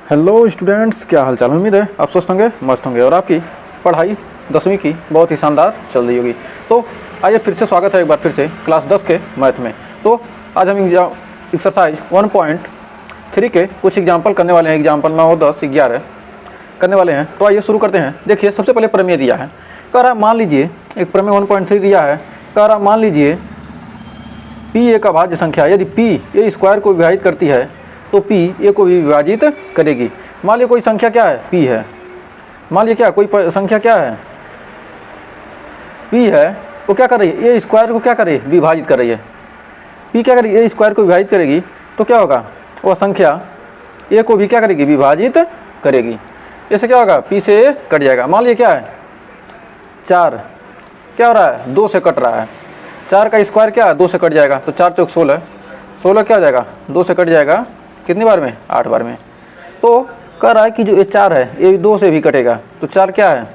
Hello students, क्या हाल चाल। उम्मीद है आप स्वस्थ होंगे, मस्त होंगे और आपकी पढ़ाई 10वीं की बहुत ही शानदार चल रही होगी। तो आइए फिर से स्वागत है एक बार फिर से क्लास 10 के मैथ में। तो आज हम एक्सरसाइज 1.3 के कुछ एग्जाम्पल करने वाले हैं। एग्जाम्पल 9, 10, 11 करने वाले हैं। तो आइए शुरू करते हैं। देखिए सबसे पहले प्रमेय दिया है। कह रहा है मान लीजिए एक प्रमेय 1.3 दिया है। कह रहा मान लीजिए पी एक अभाज्य संख्या यदि पी ए स्क्वायर को विभाजित करती है तो पी ए को भी विभाजित करेगी। मान लीजिए कोई संख्या क्या है, पी है। मान लीजिए क्या कोई संख्या क्या है, पी है। वो क्या कर रही है, ए स्क्वायर को क्या कर रही है, विभाजित कर रही है। पी क्या करेगी, ए स्क्वायर को विभाजित करेगी तो क्या होगा, वह संख्या ए को भी क्या करेगी, विभाजित करेगी। इससे क्या होगा, पी से ए कट जाएगा। मान लीजिए क्या है, 4 क्या हो रहा है, 2 से कट रहा है। 4 का स्क्वायर क्या है, 2 से कट जाएगा तो 4 चौक 16, 16 क्या हो जाएगा, 2 से कट जाएगा कितनी बार में, 8 बार में। तो कह रहा है कि जो ये 4 है ये 2 से भी कटेगा तो 4 क्या है,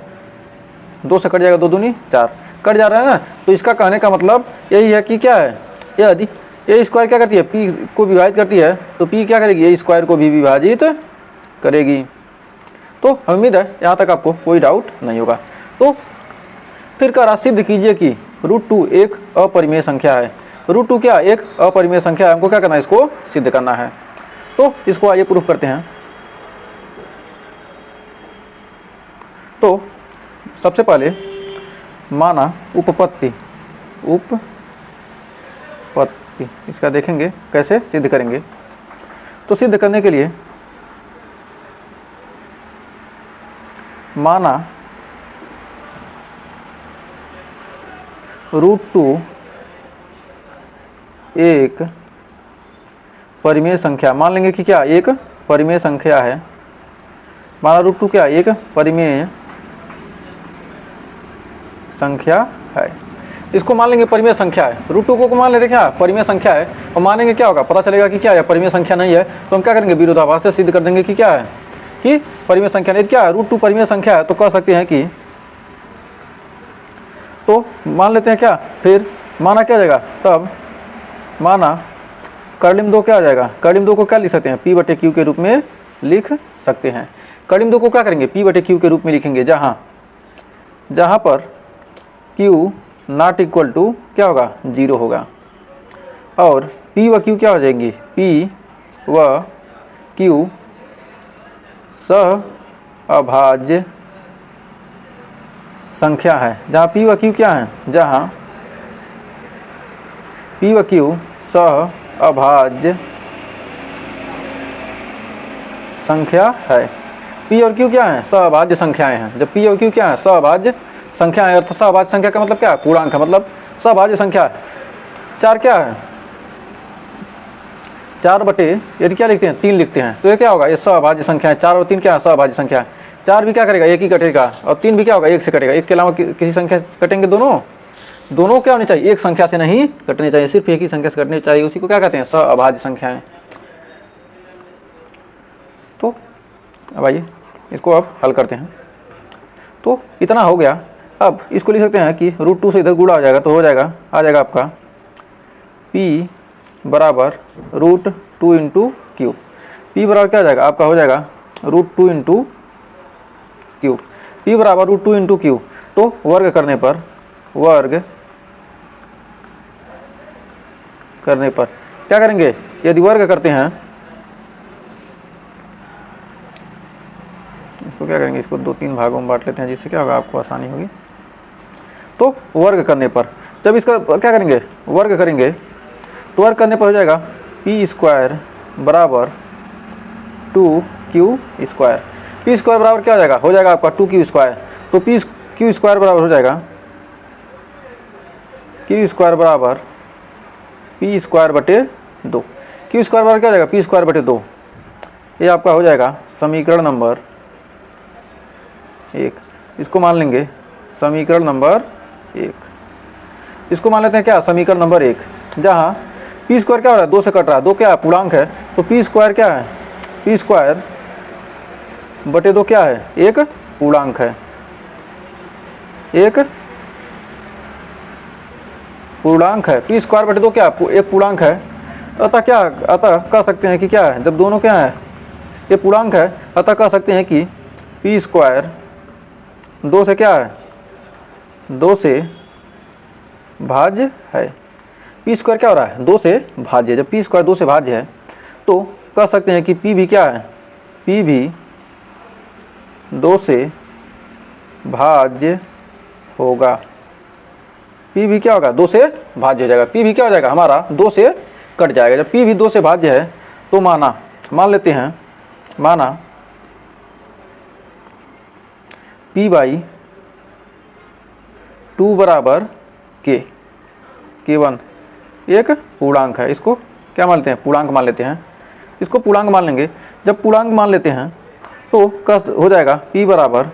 2 से कट जाएगा, 2 दूनी 4 कट जा रहा है ना। तो इसका कहने का मतलब यही है कि क्या है, यदि ए स्क्वायर क्या करती है, पी को विभाजित करती है तो पी क्या करेगी, ए स्क्वायर को भी विभाजित करेगी। तो उम्मीद है यहाँ तक आपको कोई डाउट नहीं होगा। तो फिर कह रहा सिद्ध कीजिए कि √2 एक अपरिमेय संख्या है। √2 क्या, एक अपरिमेय संख्या है। हमको क्या करना है, इसको सिद्ध करना है। तो इसको आइए प्रूफ करते हैं। तो सबसे पहले माना उपपत्ति इसका देखेंगे कैसे सिद्ध करेंगे। तो सिद्ध करने के लिए माना √2 एक परिमेय संख्या, मान लेंगे कि क्या एक परिमेय संख्या है। माना √2 क्या एक परिमेय संख्या है। इसको मान लेंगे परिमेय संख्या है। √2 को मान लेते क्या परिमेय संख्या है और मानेंगे क्या होगा, पता चलेगा कि क्या है परिमेय संख्या नहीं है तो हम क्या करेंगे, विरोधाभास से सिद्ध कर देंगे कि क्या है, कि परिमेय संख्या नहीं। क्या है, √2 परिमेय संख्या है तो कह सकते हैं कि, तो मान लेते हैं क्या, फिर माना क्या जाएगा, तब माना कर्लिम 2 क्या आ जाएगा, कर्लिम 2 को क्या लिख सकते हैं, P/Q के रूप में लिख सकते हैं। कर्लिम 2 को क्या करेंगे, P/Q के रूप में लिखेंगे, जहाँ पर Q नॉट इक्वल टू क्या होगा, 0 होगा। और P व Q क्या हो जाएंगी, P व Q सहअभाज्य संख्या है। जहाँ P व Q क्या है, जहाँ P व Q सहअभाज्य संख्या है। P और Q क्या है, सहअभाज्य संख्याएं हैं। जब P और Q क्या है, सहअभाज्य संख्या है। तो सहअभाज्य संख्या का मतलब क्या है, पूर्णांक है, मतलब सहअभाज्य संख्या है। 4 क्या है, 4 बटे यदि क्या लिखते हैं, 3 लिखते हैं तो ये क्या होगा, ये सहअभाज्य संख्या है। 4 और 3 क्या है, सहअभाज्य संख्या है। 4 भी क्या करेगा, एक ही कटेगा और 3 भी क्या होगा, 1 से कटेगा। एक के अलावा किसी संख्या से कटेंगे, दोनों क्या होनी चाहिए, एक संख्या से नहीं कटनी चाहिए, सिर्फ एक ही संख्या से कटनी चाहिए। उसी को क्या कहते हैं, सहअभाज्य संख्याएं। तो अब आइए इसको अब हल करते हैं। तो इतना हो गया। अब इसको लिख सकते हैं कि √2 से इधर गुणा हो जाएगा तो हो जाएगा, आ जाएगा आपका P बराबर √2 इंटू क्यू। P बराबर क्या आ जाएगा आपका, हो जाएगा √2 इंटू क्यू। P बराबर √2 इंटू क्यू। तो वर्ग करने पर क्या करेंगे, यदि वर्ग करते हैं इसको क्या करेंगे, इसको 2-3 भागों में बांट लेते हैं जिससे क्या होगा, आपको आसानी होगी। तो वर्ग करने पर जब इसका क्या करेंगे, वर्ग करेंगे तो वर्ग करने पर हो जाएगा P² बराबर 2Q²। P² बराबर क्या हो जाएगा, हो जाएगा आपका 2Q²। तो Q² बराबर हो जाएगा Q² बराबर P²/2। Q² बराबर क्या हो जाएगा, P²/2। ये आपका हो जाएगा समीकरण नंबर 1। इसको मान लेंगे समीकरण नंबर 1। इसको मान लेते हैं क्या, समीकरण नंबर 1, जहाँ P² क्या हो रहा है, 2 से कट रहा है, 2 क्या है, पूर्णांक है। तो P² क्या है, P²/2 क्या है, एक पूर्णांक है, एक पूर्णांक है। P²/2 क्या एक पूर्णांक है। अतः कह सकते हैं कि क्या है, जब दोनों क्या है ये पूर्णांक है, अतः कह सकते हैं कि पी स्क्वायर 2 से क्या है, 2 से भाज्य है। पी स्क्वायर क्या हो रहा है, 2 से भाज्य। जब पी स्क्वायर 2 से भाज्य है तो कह सकते हैं कि पी भी क्या है, पी भी 2 से भाज्य होगा। पी भी क्या होगा, 2 से भाज्य हो जाएगा। पी भी क्या हो जाएगा हमारा, 2 से कट जाएगा। जब पी भी 2 से भाज्य है तो मान लेते हैं, माना पी बाई 2 बराबर K1 एक पूर्णांक है। इसको क्या मान लेते हैं, पूर्णांक मान लेते हैं। इसको पूर्णांक मान लेंगे। जब पूर्णांक मान लेते हैं तो हो जाएगा P बराबर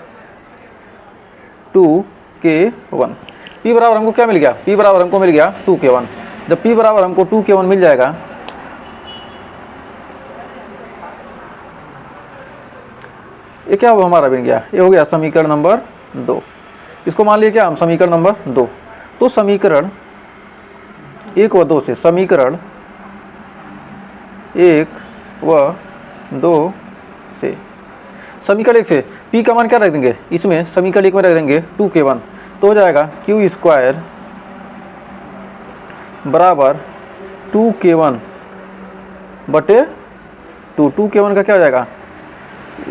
2K1। P बराबर हमको क्या मिल गया, P बराबर हमको मिल गया 2K1। जब P बराबर हमको 2K1 मिल जाएगा, ये क्या हुआ हमारा बन गया, ये हो गया समीकरण नंबर 2। इसको मान लिया क्या हम, समीकरण नंबर 2। तो समीकरण 1 व 2 से, समीकरण 1 व 2 से, समीकरण 1 से P का मान क्या रख देंगे, इसमें समीकरण 1 में रख देंगे 2K1। तो हो जाएगा Q स्क्वायर बराबर 2K1 बटे 2। 2K1 का क्या हो जाएगा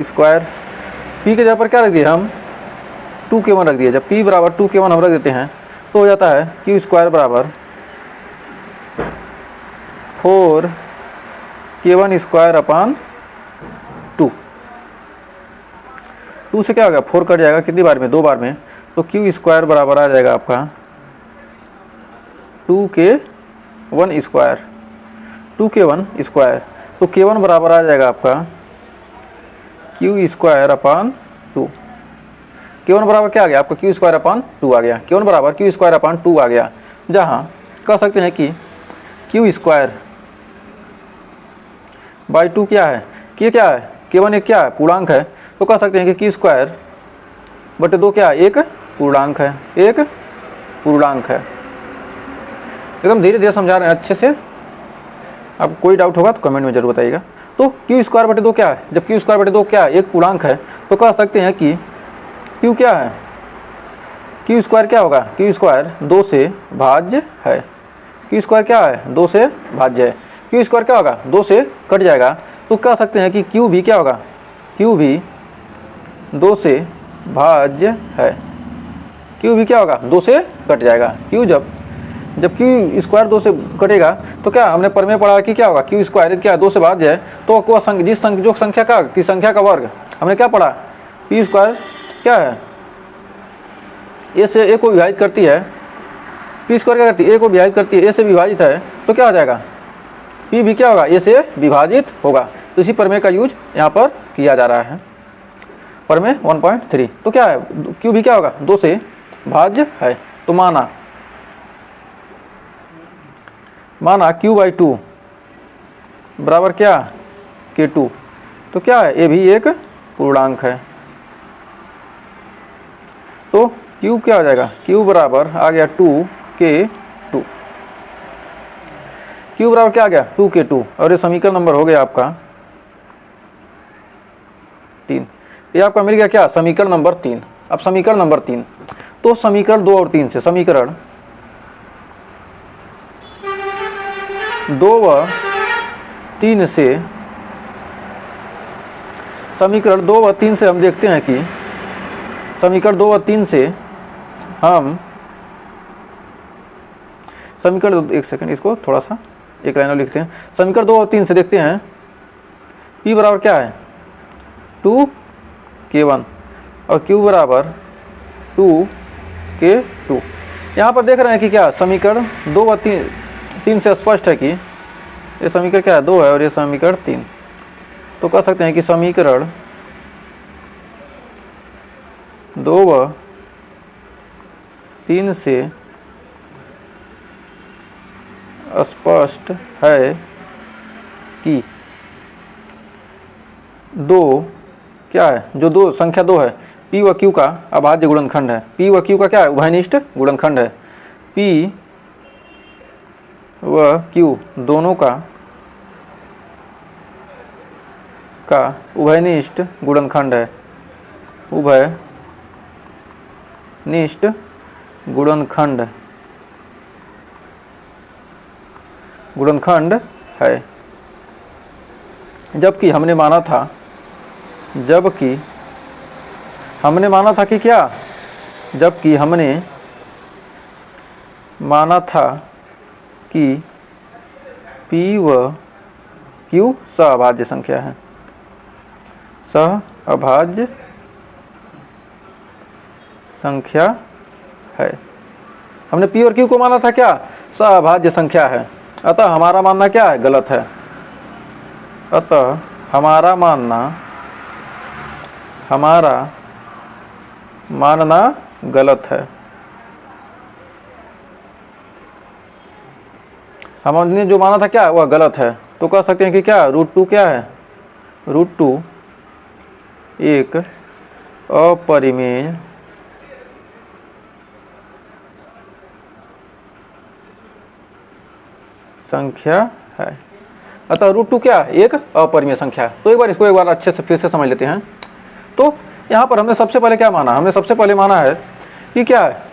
स्क्वायर। P के जगह पर क्या रख दिए हम, 2K1 रख दिए। जब P बराबर 2K1 हम रख देते हैं तो हो जाता है Q स्क्वायर बराबर 4K1 स्क्वायर अपान 2। 2 से क्या होगा, 4 कट जाएगा कितनी बार में, 2 बार में। तो Q स्क्वायर बराबर आ जाएगा आपका 2K1 स्क्वायर, 2K1 स्क्वायर। तो K1 बराबर आ जाएगा आपका Q स्क्वायर अपान 2। K1 बराबर क्या आ गया आपका, Q स्क्वायर अपान 2 आ गया। K1 बराबर Q स्क्वायर अपान 2 आ गया। जहाँ कह सकते हैं कि Q स्क्वायर बाई 2 क्या है, क्या है, K1 एक क्या है, पूर्णांक है। तो कह सकते हैं कि Q स्क्वायर बटे 2 क्या है, एक पूर्णांक है, एक पूर्णांक है। एकदम धीरे धीरे समझा रहे हैं अच्छे से। आपको कोई डाउट होगा तो कमेंट में जरूर बताइएगा। तो Q स्क्वायर बटे 2 क्या है, जब Q स्क्वायर बटे 2 क्या है, एक पूर्णांक है, तो कह सकते हैं कि Q क्या है, Q स्क्वायर क्या होगा, Q स्क्वायर 2 से भाज्य है। Q स्क्वायर क्या है, 2 से भाज्य है। Q स्क्वायर क्या होगा, 2 से कट जाएगा। तो कह सकते हैं कि Q भी क्या होगा, Q भी 2 से भाज्य है। Q भी क्या होगा, 2 से कट जाएगा। Q जब Q स्क्वायर 2 से कटेगा तो क्या हमने प्रमेय पढ़ा कि क्या होगा, Q स्क्वायर क्या 2 से भाज्य है। तो जो संख्या का की संख्या का वर्ग हमने क्या पढ़ा, P स्क्वायर क्या है, A से A को विभाजित करती है। P स्क्वायर क्या करती है, A को विभाजित करती है, A से विभाजित है। तो क्या हो जाएगा, P भी क्या होगा, A से विभाजित होगा। तो इसी प्रमेय का यूज यहाँ पर किया जा रहा है, प्रमेय 1.3। तो क्या है, Q भी क्या होगा, 2 से भाज्य है। तो माना Q बाई 2 बराबर क्या, K2। तो क्या है, ये भी एक पूर्णांक है। तो Q क्या हो जाएगा, Q बराबर आ गया 2K2। Q बराबर क्या आ गया, 2K2। और ये समीकरण नंबर हो गया आपका 3। ये आपका मिल गया क्या, समीकरण नंबर 3। अब समीकरण नंबर 3, तो समीकरण 2 और 3 से, समीकरण 2 व 3 से, समीकरण 2 व 3 से हम देखते हैं कि समीकरण 2 व 3 से हम समीकरण, एक सेकंड इसको थोड़ा सा एक लाइन में लिखते हैं। समीकरण 2 और 3 से देखते हैं P बराबर क्या है, 2K1 और Q बराबर 2K2। यहाँ पर देख रहे हैं कि क्या समीकरण 2 व 3 से स्पष्ट है कि ये समीकरण क्या है, 2 है और ये समीकरण 3। तो कह सकते हैं कि समीकरण 2 व 3 से स्पष्ट है कि 2 क्या है, जो संख्या 2 है, P व Q का अभाज्य गुणनखंड है। P व Q का क्या है, उभयनिष्ठ गुणनखंड है। P व Q दोनों का का उभयनिष्ठ गुणनखंड है, उभयनिष्ठ गुणनखंड है। जबकि हमने माना था कि क्या, जबकि हमने माना था कि P व Q सहअभाज्य संख्या है, सहअभाज्य संख्या है। हमने P और Q को माना था क्या, सहअभाज्य संख्या है। अतः हमारा मानना क्या है, गलत है। अतः हमारा मानना गलत है। हमने जो माना था क्या, वह गलत है। तो कह सकते हैं कि क्या, √2 क्या है, √2 एक अपरिमेय संख्या है। अतः √2 क्या, एक अपरिमेय संख्या है। तो एक बार अच्छे से फिर से समझ लेते हैं। तो यहाँ पर हमने सबसे पहले क्या माना, हमने सबसे पहले माना है कि क्या है,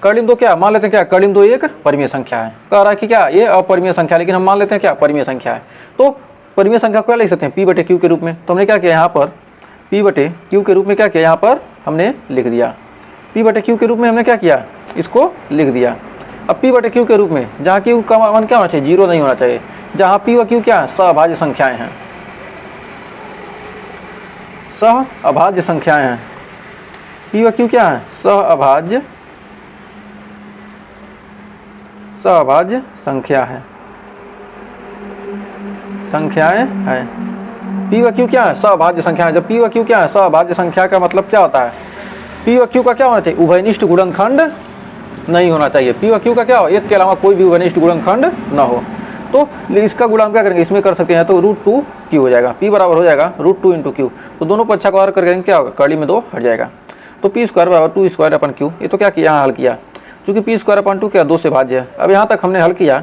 कर्लिम 2 क्या, मान लेते हैं क्या, कर्लिम 2 एक परिमेय संख्या है। कह रहा है कि क्या, ये अपरिमेय संख्या है, लेकिन हम मान लेते हैं क्या, परिमेय संख्या है। तो परिमेय संख्या को क्या लिख सकते हैं, P/Q के रूप में। तो हमने क्या किया, यहाँ पर P/Q के रूप में क्या किया, यहाँ पर हमने लिख दिया। P/Q के रूप में हमने क्या किया, इसको लिख दिया। अब P/Q के रूप में जहाँ Q का मान क्या होना चाहिए, 0 नहीं होना चाहिए। जहाँ P व Q क्या है, सहअभाज्य संख्याएं हैं, सहअभाज्य संख्याएं हैं। P व Q क्या है, सहअभाज्य संख्या है, संख्याएं हैं। P व Q क्या है, सहअभाज्य संख्या है। जब P व Q क्या है, सहअभाज्य संख्या का मतलब क्या होता है, P व Q का क्या होना चाहिए, उभयनिष्ठ गुणनखंड नहीं होना चाहिए। P व Q का क्या हो, एक के अलावा कोई भी उभयनिष्ठ गुणनखंड ना हो। तो इसका गुणांक क्या करेंगे, इसमें कर सकते हैं, तो √2Q हो जाएगा। P बराबर हो जाएगा √2 × Q। तो दोनों पक्षा को हल करके क्या होगा, कर्ली में 2 हट जाएगा। तो P² बराबर 2² Q। ये तो क्या किया, यहाँ हल किया, चूंकि P² क्या 2 से भाज्य है। अब यहाँ तक हमने हल किया,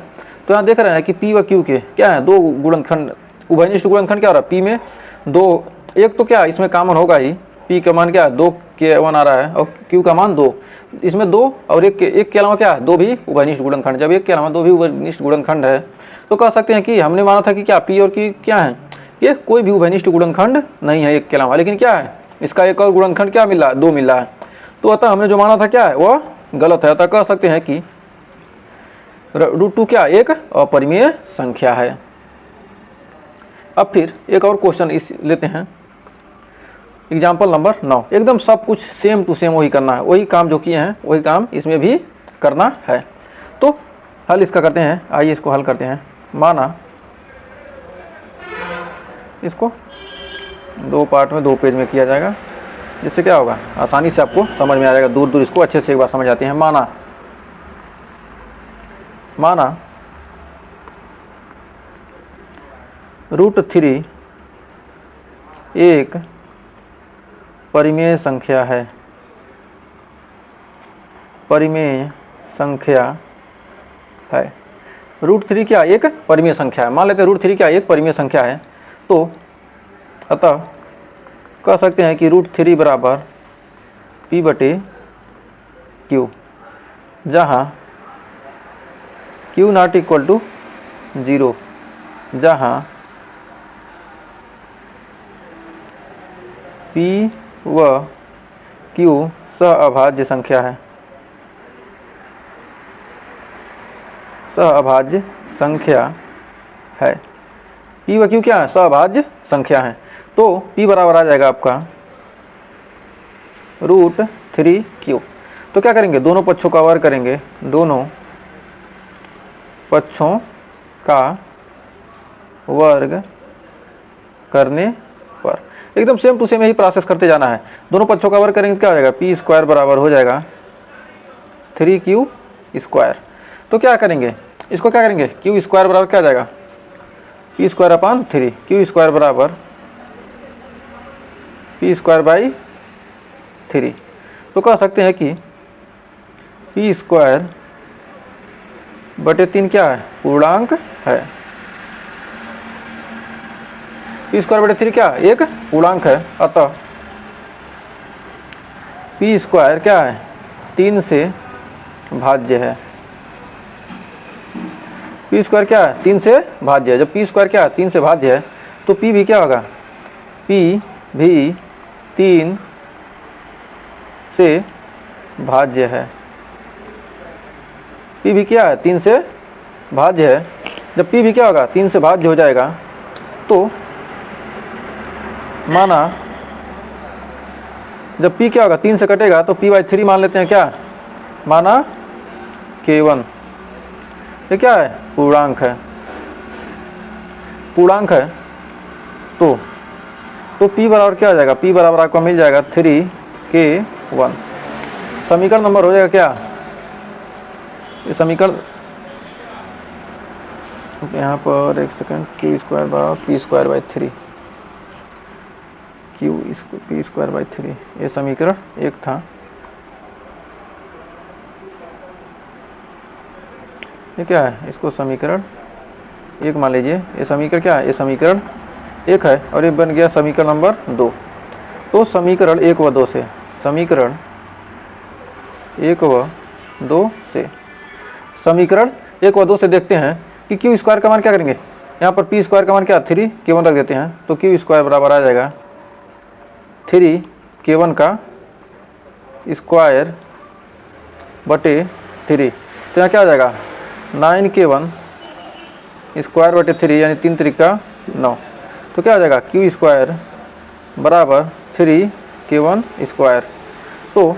तो यहाँ देख रहे हैं कि P व Q के क्या है, 2 गुणनखंड, उभयनिष्ठ गुणनखंड क्या हो रहा है, P में 2, एक तो क्या इसमें कॉमन होगा ही, P का मान क्या 2K1 आ रहा है और Q का मान 2, इसमें 2 और एक के अलावा क्या 2 भी उभयनिष्ठ गुणनखंड। जब एक के अलावा 2 भी उभयनिष्ठ गुणनखंड है, तो कह सकते हैं कि हमने माना था कि क्या P और Q क्या है, ये कोई भी उभयनिष्ठ गुणनखंड नहीं है एक के अलावा। लेकिन क्या है, इसका एक और गुणनखंड क्या मिल रहा है, 2 मिल रहा है। तो अतः हमने जो माना था क्या है, वह गलत है। अतः कह सकते हैं कि √2 क्या, एक अपरिमेय संख्या है। अब फिर एक और क्वेश्चन इस लेते हैं, एग्जाम्पल नंबर 9। एकदम सब कुछ सेम टू सेम वही करना है, वही काम जो किए हैं वही काम इसमें भी करना है। तो हल इसका करते हैं, आइए इसको हल करते हैं। माना इसको 2 पार्ट में 2 पेज में किया जाएगा, जिससे क्या होगा, आसानी से आपको समझ में आ जाएगा। दूर दूर इसको अच्छे से एक बार समझ आते हैं। माना √3 एक परिमेय संख्या है, परिमेय संख्या है। √3 क्या, एक परिमेय संख्या है। मान लेते हैं √3 क्या, एक परिमेय संख्या है। तो अतः कह सकते हैं कि √3 बराबर P/Q, जहाँ Q ≠ 0, जहाँ P व Q सहअभाज्य संख्या है, सहअभाज्य संख्या है। P व Q क्या है, सहअभाज्य संख्या है। तो P बराबर आ जाएगा आपका √3Q। तो क्या करेंगे, दोनों पक्षों का वर्ग करेंगे, दोनों पक्षों का वर्ग करने पर एकदम सेम टू सेम यही प्रोसेस करते जाना है। दोनों पक्षों का वर्ग करेंगे क्या हो जाएगा, P² बराबर हो जाएगा 3Q²। तो क्या करेंगे, इसको क्या करेंगे, Q² बराबर क्या आ जाएगा, P²/3। Q² बराबर P²/3। तो कह सकते हैं कि P²/3 क्या है, पूर्णांक है। पी स्क्वायर बटे 3 क्या एक पूर्णांक है, अतः पी स्क्वायर क्या है 3 से भाज्य है। पी स्क्वायर क्या है 3 से भाज्य है। जब पी स्क्वायर क्या है 3 से भाज्य है तो पी भी क्या होगा, पी भी 3 से भाज्य है। पी भी क्या है 3 से भाज्य है। जब पी भी क्या होगा 3 से भाज्य हो जाएगा तो माना जब पी क्या होगा 3 से कटेगा तो पी बाई 3 मान लेते हैं क्या, माना K1 ये क्या है पूर्णांक है, पूर्णांक है। तो P बराबर क्या हो जाएगा, P बराबर आपको मिल जाएगा 3K1। समीकरण नंबर हो जाएगा क्या, ये समीकरण यहाँ पर एक सेकंड, Q स्क्वायर बराबर P square by 3, P square by 3 ये समीकरण एक था। ये क्या है, इसको समीकरण एक मान लीजिए। ये समीकरण क्या है, ये समीकरण एक है और ये बन गया समीकरण नंबर 2। तो समीकरण 1 व 2 से, समीकरण 1 व 2 से, समीकरण 1 व 2 से देखते हैं कि क्यू स्क्वायर का मान क्या करेंगे, यहाँ पर पी स्क्वायर का मान क्या 3K1 रख देते हैं तो क्यू स्क्वायर बराबर आ जाएगा 3K1 का स्क्वायर बटे 3। तो यहाँ क्या आ जाएगा 9K1 स्क्वायर बटे 3 यानी 3 त्रिका 9। तो क्या आ जाएगा क्यू स्क्वायर बराबर 3K1 स्क्वायर। तो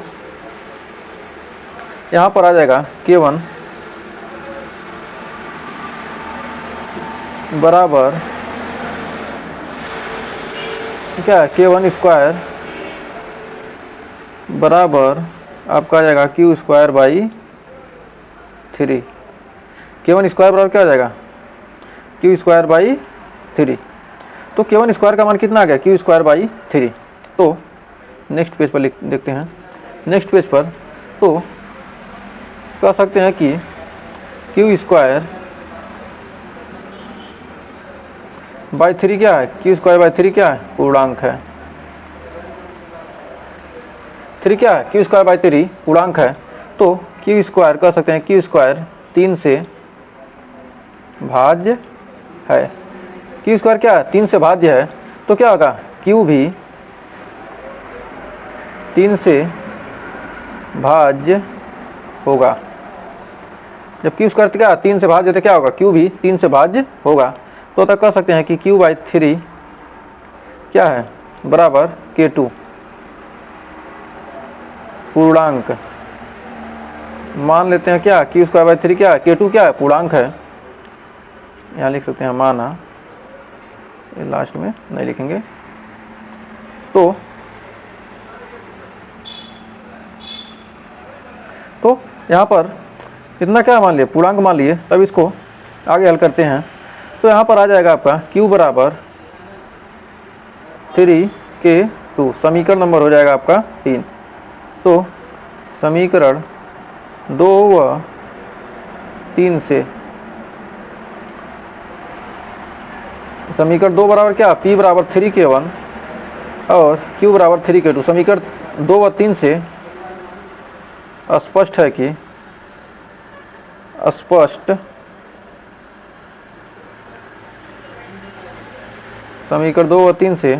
यहाँ पर आ जाएगा K1 बराबर क्या है, K1 स्क्वायर बराबर आपका आ जाएगा Q square by 3। K1 square बराबर क्या आ जाएगा क्यू स्क्वायर बाई 3। तो K1 स्क्वायर का मान कितना आ गया क्यू स्क्वायर बाई 3। तो नेक्स्ट पेज पर देखते हैं, नेक्स्ट पेज पर तो कह सकते हैं कि क्यू स्क्वायर बाई 3 क्या है, क्यू स्क्वायर बाई 3 क्या है पूर्णांक है। 3 क्या है क्यू स्क्वायर बाई 3 पूर्णांक है। तो क्यू स्क्वायर कह सकते हैं क्यू स्क्वायर 3 से भाज्य है। क्यू स्क्वायर क्या है 3 से भाज्य है तो क्या होगा क्यू भी 3 से भाज्य होगा। जब क्यू स्क्वायर क्या 3 से भाज्य तो क्या होगा क्यू भी 3 से भाज्य होगा। तो तक कह सकते हैं कि क्यू बाई 3 क्या है बराबर K2 पूर्णांक। मान लेते हैं क्या क्यू स्क्वायर बाई 3 क्या है K2 क्या है पूर्णांक है। यहाँ लिख सकते हैं माना, ये लास्ट में नहीं लिखेंगे। तो यहाँ पर इतना क्या मान लिए पूर्णांक मान लिए, तब इसको आगे हल करते हैं। तो यहाँ पर आ जाएगा आपका Q बराबर 3K2, समीकरण नंबर हो जाएगा आपका 3। तो समीकरण 2 व 3 से, समीकरण 2 बराबर क्या P बराबर 3K1 और Q बराबर 3K2। समीकरण 2 व 3 से स्पष्ट है कि समीकरण 2 व 3 से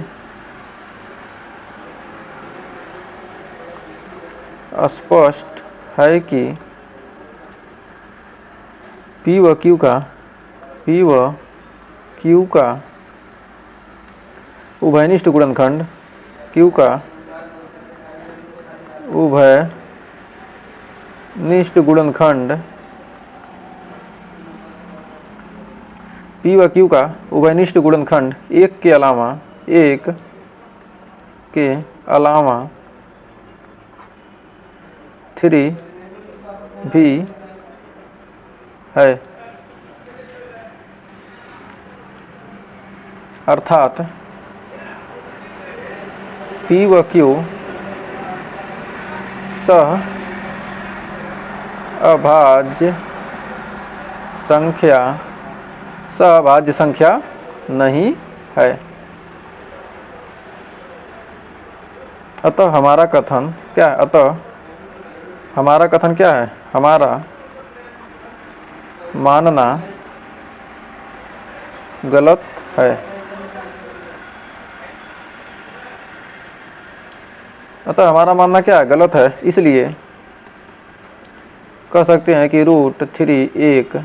स्पष्ट है कि P व Q का उभयनिष्ठ गुणनखंड, Q का उभयनिष्ठ गुणनखंड, P व Q का उभयनिष्ठ गुणनखंड एक के अलावा 3 भी है। अर्थात P व Q सहअभाज्य संख्या नहीं है। अतः हमारा कथन क्या है? अतः हमारा कथन क्या है? हमारा मानना गलत है। अतः हमारा मानना क्या है? गलत है। इसलिए कह सकते हैं कि √3 एक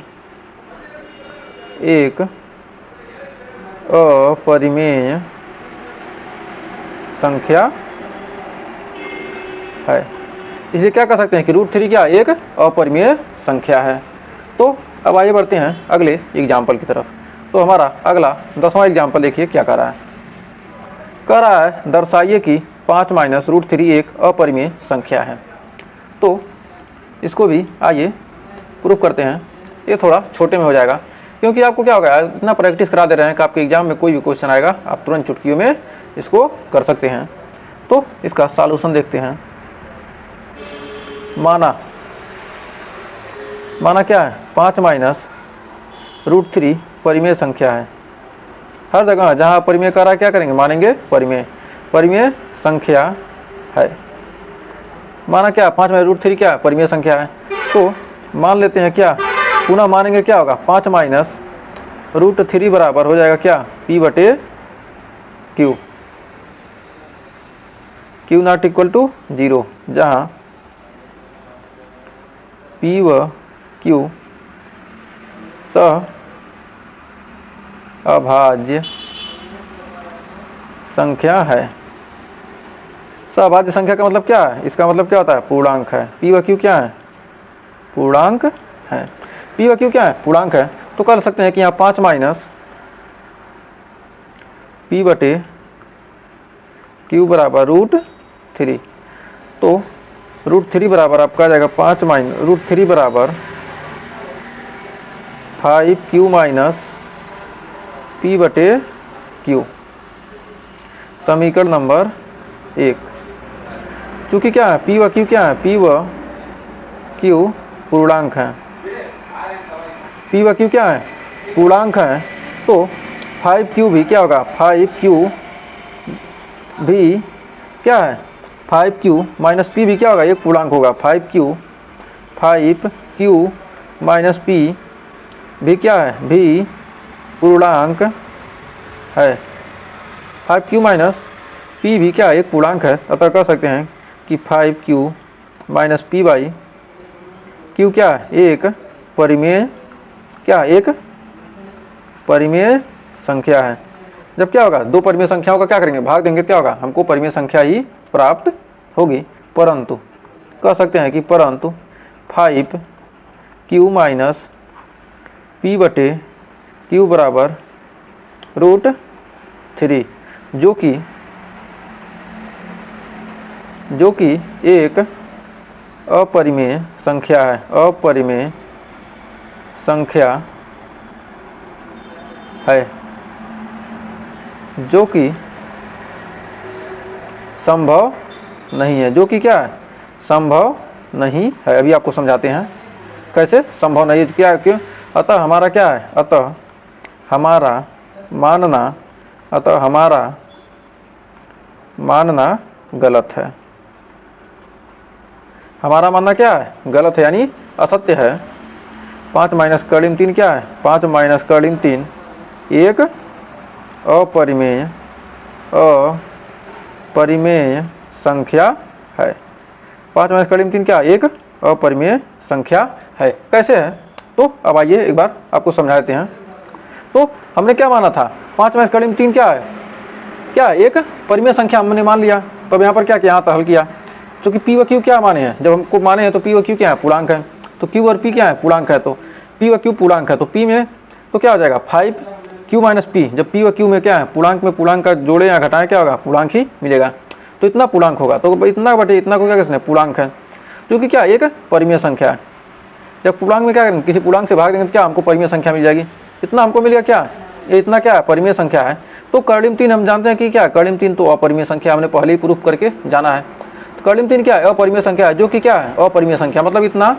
अपरिमेय संख्या है। इसलिए क्या कह सकते हैं कि √3 क्या एक अपरिमेय संख्या है। तो अब आइए बढ़ते हैं अगले एग्जाम्पल की तरफ। तो हमारा अगला 10वां एग्जाम्पल देखिए क्या कर रहा है। कह रहा है दर्शाइए कि 5 - √3 एक अपरिमेय संख्या है। तो इसको भी आइए प्रूफ करते हैं। ये थोड़ा छोटे में हो जाएगा क्योंकि आपको क्या होगा, इतना प्रैक्टिस करा दे रहे हैं कि आपके एग्जाम में कोई भी क्वेश्चन आएगा आप तुरंत चुटकियों में इसको कर सकते हैं। तो इसका सॉल्यूशन देखते हैं। माना क्या है? 5 - √3 परिमेय संख्या है। हर जगह जहाँ परिमेय कर रहा है क्या करेंगे? मानेंगे परिमेय संख्या है। माना क्या? 5 - √3 क्या परिमेय संख्या है। तो मान लेते हैं क्या, पुनः मानेंगे क्या होगा? 5 - √3 बराबर हो जाएगा क्या? P/Q, Q not equal to 0, जहाँ P व Q सह अभाज्य संख्या है। सहअभाज्य संख्या का मतलब क्या है? इसका मतलब क्या होता है? पूर्णांक है। P व Q क्या है? पूर्णांक है। P व Q क्या है? पूर्णांक है। तो कर सकते हैं कि यहाँ 5 - P/Q बराबर √3। तो √3 बराबर आपका आ जाएगा 5 - √3 बराबर 5Q - P/Q, समीकरण नंबर 1। चूँकि क्या है? P व Q क्या है? P व Q पूर्णांक है। P व Q क्या है? पूर्णांक है। तो 5Q भी क्या होगा? 5Q भी क्या है? 5Q - P भी क्या होगा? एक पूर्णांक होगा। 5Q - P भी क्या है? भी पूर्णांक है। 5Q - P भी क्या? एक पूर्णांक है। अतः कह सकते हैं कि 5Q - P/Q क्या है? एक परिमेय क्या? एक परिमेय संख्या है। जब क्या होगा? दो परिमेय संख्याओं का क्या करेंगे? भाग देंगे, क्या होगा? हमको परिमेय संख्या ही प्राप्त होगी। परंतु कह सकते हैं कि परंतु 5Q - P/Q बराबर √3, जो कि एक अपरिमेय संख्या है। अपरिमेय संख्या है, जो कि संभव नहीं है। जो कि क्या है? संभव नहीं है। अभी आपको समझाते हैं कैसे संभव नहीं है। क्या? क्यों? अतः हमारा क्या है? अतः हमारा मानना गलत है। हमारा मानना क्या है? गलत है, यानी असत्य है। 5 - कर्डिम 3 क्या है? 5 - कर्डिम 3 एक अपरिमेय संख्या है। 5 - कर्डिम 3 क्या? एक अपरिमेय संख्या है। कैसे है? तो अब आइए एक बार आपको समझा देते हैं। तो हमने क्या माना था? 5 - कर्डिम 3 क्या है? क्या? एक परिमेय संख्या हमने मान लिया। तब यहाँ पर क्या किया? यहाँ पर हल किया। चूँकि P व Q क्या माने हैं? जब हमको माने हैं तो P व Q क्या है? पूर्णांक है। तो Q और P क्या है? पूर्णांक है। तो P व Q पूर्णांक है। तो P में तो क्या हो जाएगा? 5Q - P। जब P व Q में क्या है? पूर्णांक में पूर्णांक का जोड़े या घटाएं, क्या होगा? पूर्णांक ही मिलेगा। तो इतना पूर्णांक होगा। तो इतना बटे इतना को क्या कहते हैं? पूर्णांक है। क्योंकि क्या? एक परिमेय संख्या है। जब पूर्णांक में क्या करेंगे? किसी पूर्णांक से भाग देंगे तो क्या हमको परिमेय संख्या मिल जाएगी। इतना हमको मिलेगा क्या? ये इतना क्या है? परिमेय संख्या है। तो कर्डिम 3 हम जानते हैं कि क्या? कर्डिम 3 तो अपरिमेय संख्या, हमने पहले ही प्रूफ करके जाना है। तो कर्डिम 3 क्या है? अपरिमेय संख्या है, जो कि क्या है? अपरिमेय संख्या। मतलब इतना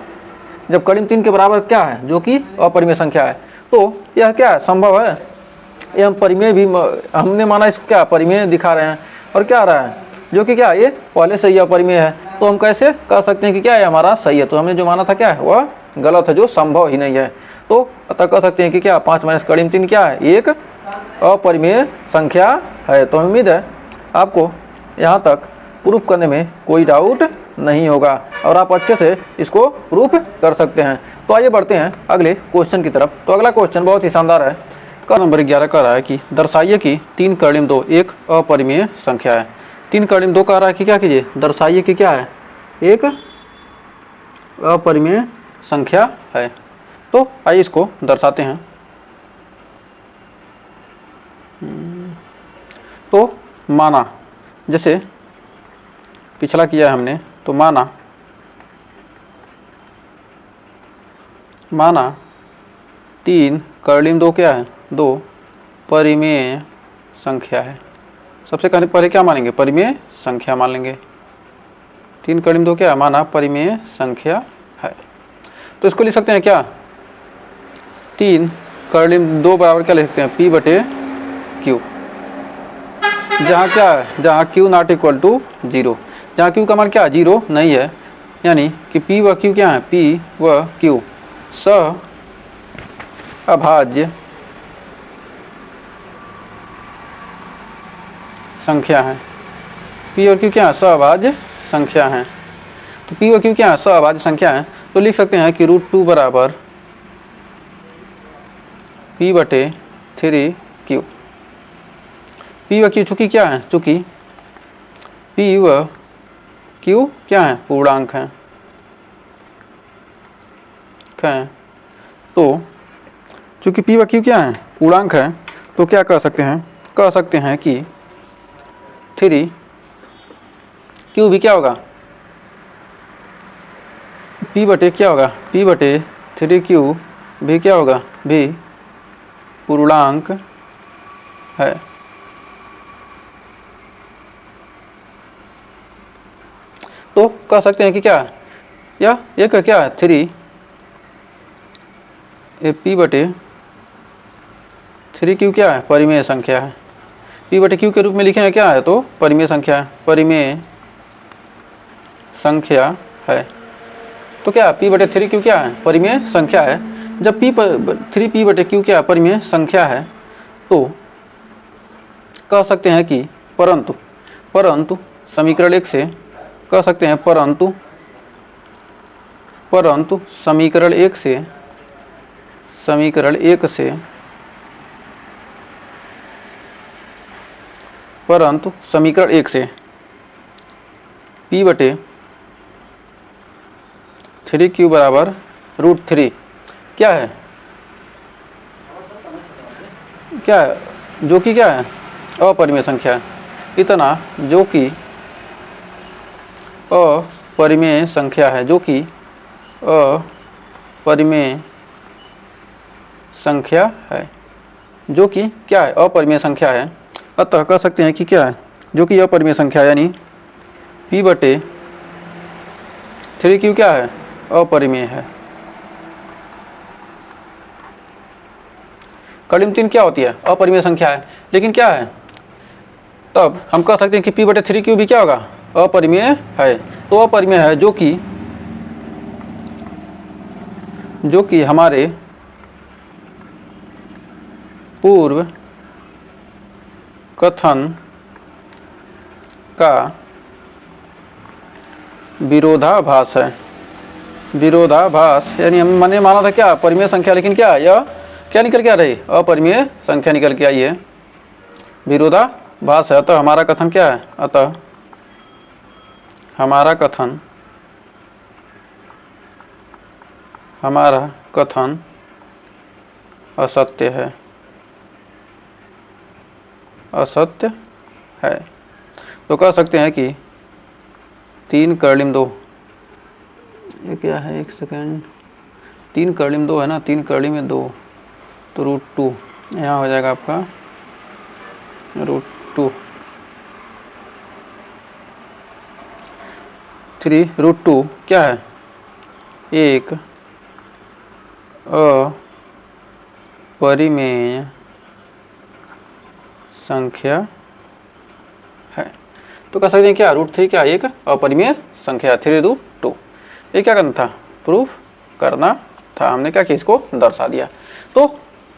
जब कर्डिम 3 के बराबर क्या है? जो कि अपरिमेय संख्या है। तो यह क्या है? संभव है। ये हम परिमेय भी हमने माना, इसको क्या? परिमेय दिखा रहे हैं। और क्या आ रहा है? जो कि क्या है, ये पहले से ही अपरिमेय है। तो हम कैसे कह सकते हैं कि क्या है, हमारा सही है। तो हमने जो माना था क्या है, वह गलत है, जो संभव ही नहीं है। तो अतः कह सकते हैं कि क्या 5 - कड़ी में 3 क्या है, एक अपरिमेय संख्या है। तो उम्मीद है आपको यहाँ तक प्रूफ करने में कोई डाउट नहीं होगा और आप अच्छे से इसको प्रूफ कर सकते हैं। तो आइए बढ़ते हैं अगले क्वेश्चन की तरफ। तो अगला क्वेश्चन बहुत ही शानदार है। का नंबर 11 कह रहा है कि दर्शाइए कि 3 कर्णिम 2 एक अपरिमेय संख्या है। 3 कर्णिम 2 कह रहा है कि क्या कीजिए, दर्शाइए कि क्या है, एक अपरिमेय संख्या है। तो आइए इसको दर्शाते हैं। तो माना, जैसे पिछला किया हमने, तो माना 3 कर्णिम 2 क्या है, 2 परिमेय संख्या है। सबसे पहले क्या मानेंगे, परिमेय संख्या मान लेंगे। 3 कर्णिम 2 क्या है, माना परिमेय संख्या है। तो इसको लिख सकते हैं क्या, 3 कर्णिम 2 बराबर क्या लिख सकते हैं, P बटे Q। जहाँ क्या है, जहाँ Q नॉट इक्वल टू 0, जहाँ Q का मान क्या है, 0 नहीं है, यानी कि P व Q क्या है, P व Q सह अभाज्य संख्या है। P और Q क्या है, सहअभाज्य संख्या है। तो P व Q क्या है, सहअभाज्य संख्या है। तो लिख सकते हैं कि √2 बराबर P बटे 3Q। P व Q चूँकि क्या है, चूँकि P व Q क्या है, पूर्णांक हैं। तो चूँकि P व Q क्या है, पूर्णांक है, तो क्या कह सकते हैं कि 3Q भी क्या होगा, P बटे क्या होगा, P बटे 3Q भी क्या होगा, भी पूर्णांक है। तो कह सकते हैं कि क्या, यह एक क्या है, 3 P बटे 3Q क्या है, परिमेय संख्या है। P बटे Q के रूप में लिखे हैं क्या है, तो परिमेय संख्या है, परिमेय संख्या है। तो क्या P बटे 3Q क्या है, परिमेय संख्या है। जब 3P बटे Q क्या परिमेय संख्या है, तो कह सकते हैं कि परंतु समीकरण 1 से कह सकते हैं, परंतु समीकरण 1 से P बटे 3Q बराबर √3 क्या है, जो कि क्या है, अपरिमेय संख्या है। इतना जो कि अपरिमेय संख्या है, जो कि अपरिमेय संख्या है, जो कि क्या है, अपरिमेय संख्या है। अतः कह सकते हैं कि क्या है, जो कि अपरिमेय संख्या यानी P बटे 3Q क्या है, अपरिमेय है। कर्णिम 3 क्या होती है, अपरिमेय संख्या है, लेकिन क्या है, तब हम कह सकते हैं कि P बटे 3Q भी क्या होगा, अपरिमेय है। तो अपरिमेय है, जो कि हमारे पूर्व कथन का विरोधाभास है। विरोधाभास यानी हमने माना था क्या, परिमेय संख्या, लेकिन क्या यह क्या निकल के आ रही, अपरिमेय संख्या निकल के आई है, विरोधाभास है। अतः हमारा कथन क्या है, हमारा कथन असत्य है। तो कह सकते हैं कि 3 कर्णिम 2, ये क्या है, एक सेकेंड, 3 कर्णिम 2 है ना, 3 कर्णिम में 2, तो √2 यहाँ हो जाएगा आपका √2, 3 √2 क्या है, एक अपरिमेय संख्या है। तो कह सकते हैं क्या √3 क्या एक अपरिमेय संख्या 3√2। ये क्या करना था, प्रूफ करना था, हमने क्या किया इसको दर्शा दिया। तो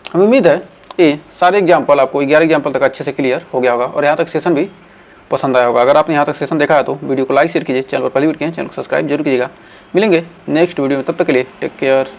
हमें उम्मीद है ये सारे एग्जाम्पल आपको 11 एग्जाम्पल तक अच्छे से क्लियर हो गया होगा और यहाँ तक सेशन भी पसंद आया होगा। अगर आपने यहाँ तक सेशन देखा है तो वीडियो को लाइक शेयर कीजिए, चैनल पर पहली बार किए चैनल को सब्सक्राइब जरूर कीजिएगा। मिलेंगे नेक्स्ट वीडियो में, तब तक के लिए टेक केयर।